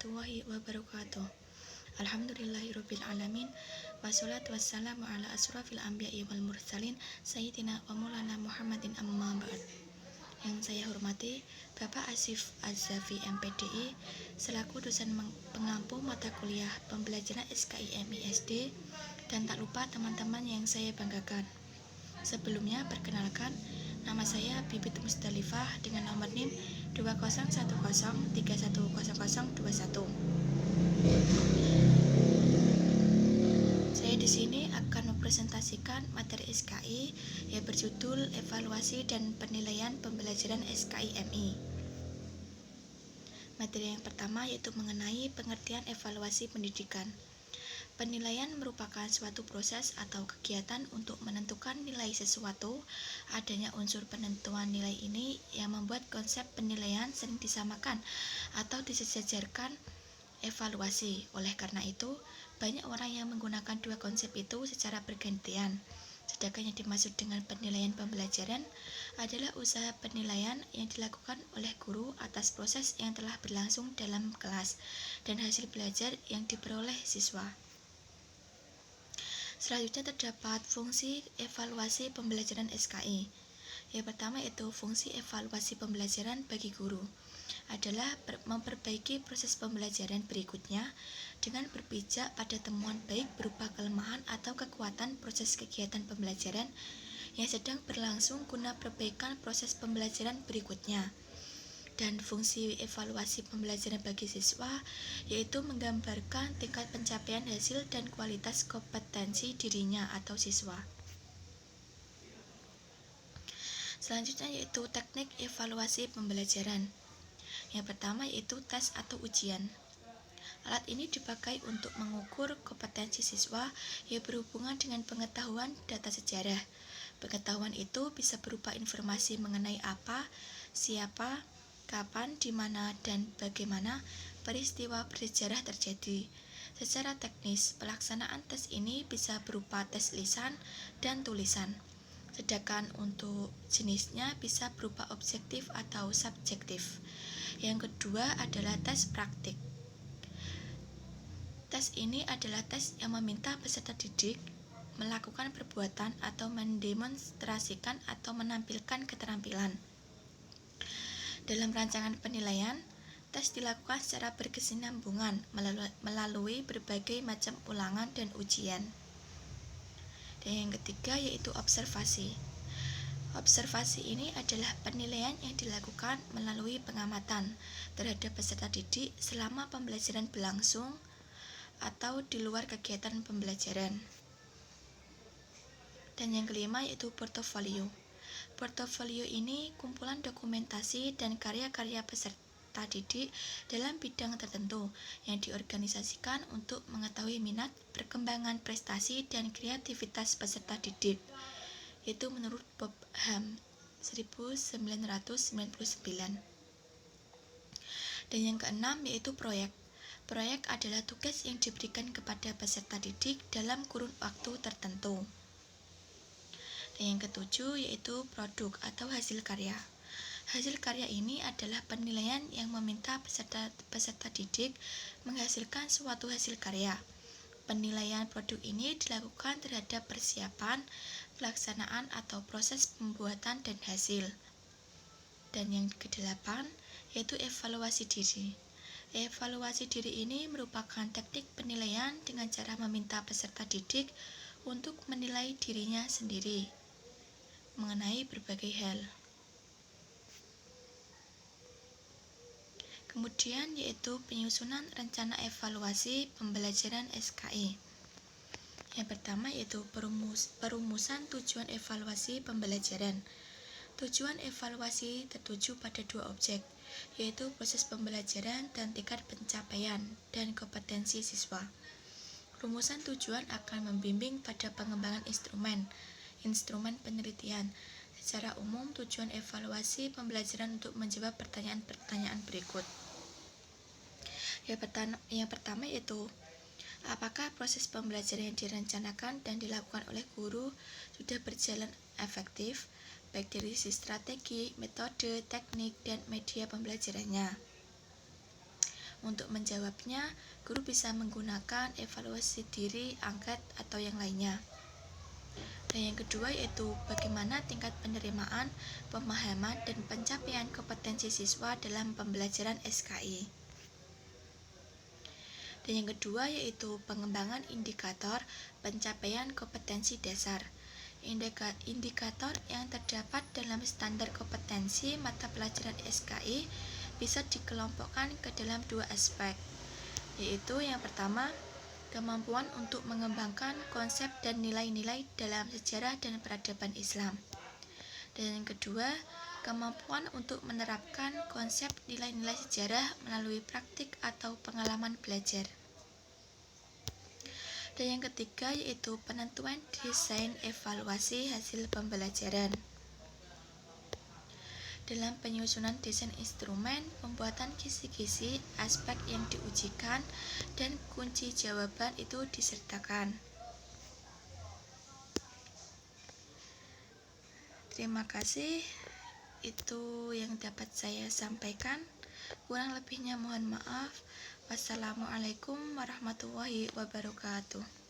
warahmatullahi wabarakatuh. Alhamdulillahirabbil alamin. Wassalatu wassalamu ala asrofil anbiya'i wal mursalin sayyidina wa maulana Muhammadin amma ba'd. Yang saya hormati Bapak Asif Azzafi MPDI selaku dosen pengampu mata kuliah pembelajaran SKIMI SD, dan tak lupa teman-teman yang saya banggakan. Sebelumnya perkenalkan, nama saya Bibit Musdalifah dengan nomor NIM 20103121. Saya di sini akan mempresentasikan materi SKI yang berjudul Evaluasi dan Penilaian Pembelajaran SKIMI. Materi yang pertama yaitu mengenai pengertian evaluasi pendidikan. Penilaian merupakan suatu proses atau kegiatan untuk menentukan nilai sesuatu. Adanya unsur penentuan nilai ini yang membuat konsep penilaian sering disamakan atau disejajarkan evaluasi. Oleh karena itu, banyak orang yang menggunakan dua konsep itu secara bergantian. Sedangkan yang dimaksud dengan penilaian pembelajaran adalah usaha penilaian yang dilakukan oleh guru atas proses yang telah berlangsung dalam kelas dan hasil belajar yang diperoleh siswa. Selanjutnya terdapat fungsi evaluasi pembelajaran SKI. Yang pertama yaitu fungsi evaluasi pembelajaran bagi guru adalah memperbaiki proses pembelajaran berikutnya dengan berpijak pada temuan baik berupa kelemahan atau kekuatan proses kegiatan pembelajaran yang sedang berlangsung guna perbaikan proses pembelajaran berikutnya. Dan fungsi evaluasi pembelajaran bagi siswa yaitu menggambarkan tingkat pencapaian hasil dan kualitas kompetensi dirinya atau siswa. Selanjutnya yaitu teknik evaluasi pembelajaran. Yang pertama yaitu tes atau ujian. Alat ini dipakai untuk mengukur kompetensi siswa yang berhubungan dengan pengetahuan data sejarah. Pengetahuan itu bisa berupa informasi mengenai apa, siapa, kapan, di mana, dan bagaimana peristiwa bersejarah terjadi. Secara teknis, pelaksanaan tes ini bisa berupa tes lisan dan tulisan. Sedangkan untuk jenisnya bisa berupa objektif atau subjektif. Yang kedua adalah tes praktik. Tes ini adalah tes yang meminta peserta didik melakukan perbuatan atau mendemonstrasikan atau menampilkan keterampilan. Dalam rancangan penilaian, tes dilakukan secara berkesinambungan melalui berbagai macam ulangan dan ujian. Dan yang ketiga yaitu observasi. Observasi ini adalah penilaian yang dilakukan melalui pengamatan terhadap peserta didik selama pembelajaran berlangsung atau di luar kegiatan pembelajaran. Dan yang kelima yaitu portofolio. Portofolio ini kumpulan dokumentasi dan karya-karya peserta didik dalam bidang tertentu yang diorganisasikan untuk mengetahui minat, perkembangan prestasi, dan kreativitas peserta didik. Itu menurut Bob Ham 1999. Dan yang keenam yaitu proyek. Proyek adalah tugas yang diberikan kepada peserta didik dalam kurun waktu tertentu. Dan yang ketujuh yaitu produk atau hasil karya. Hasil karya ini adalah penilaian yang meminta peserta didik menghasilkan suatu hasil karya. Penilaian produk ini dilakukan terhadap persiapan, pelaksanaan atau proses pembuatan dan hasil. Dan yang kedelapan yaitu evaluasi diri. Evaluasi diri ini merupakan teknik penilaian dengan cara meminta peserta didik untuk menilai dirinya sendiri mengenai berbagai hal. Kemudian yaitu penyusunan rencana evaluasi pembelajaran SKI. Yang pertama yaitu perumusan tujuan evaluasi pembelajaran. Tujuan evaluasi tertuju pada dua objek, yaitu proses pembelajaran dan tingkat pencapaian dan kompetensi siswa. Rumusan tujuan akan membimbing pada pengembangan instrumen penelitian. Secara umum, tujuan evaluasi pembelajaran untuk menjawab pertanyaan-pertanyaan berikut. Yang pertama yaitu apakah proses pembelajaran yang direncanakan dan dilakukan oleh guru sudah berjalan efektif, baik dari sisi strategi, metode, teknik, dan media pembelajarannya. Untuk menjawabnya, guru bisa menggunakan evaluasi diri, angket, atau yang lainnya. Dan yang kedua yaitu bagaimana tingkat penerimaan, pemahaman, dan pencapaian kompetensi siswa dalam pembelajaran SKI. Dan yang kedua yaitu pengembangan indikator pencapaian kompetensi dasar. Indikator yang terdapat dalam standar kompetensi mata pelajaran SKI bisa dikelompokkan ke dalam dua aspek, yaitu yang pertama, kemampuan untuk mengembangkan konsep dan nilai-nilai dalam sejarah dan peradaban Islam. Dan yang kedua, kemampuan untuk menerapkan konsep nilai-nilai sejarah melalui praktik atau pengalaman belajar. Dan yang ketiga yaitu penentuan desain evaluasi hasil pembelajaran. Dalam penyusunan desain instrumen, pembuatan kisi-kisi, aspek yang diujikan, dan kunci jawaban itu disertakan. Terima kasih, itu yang dapat saya sampaikan. Kurang lebihnya mohon maaf. Wassalamualaikum warahmatullahi wabarakatuh.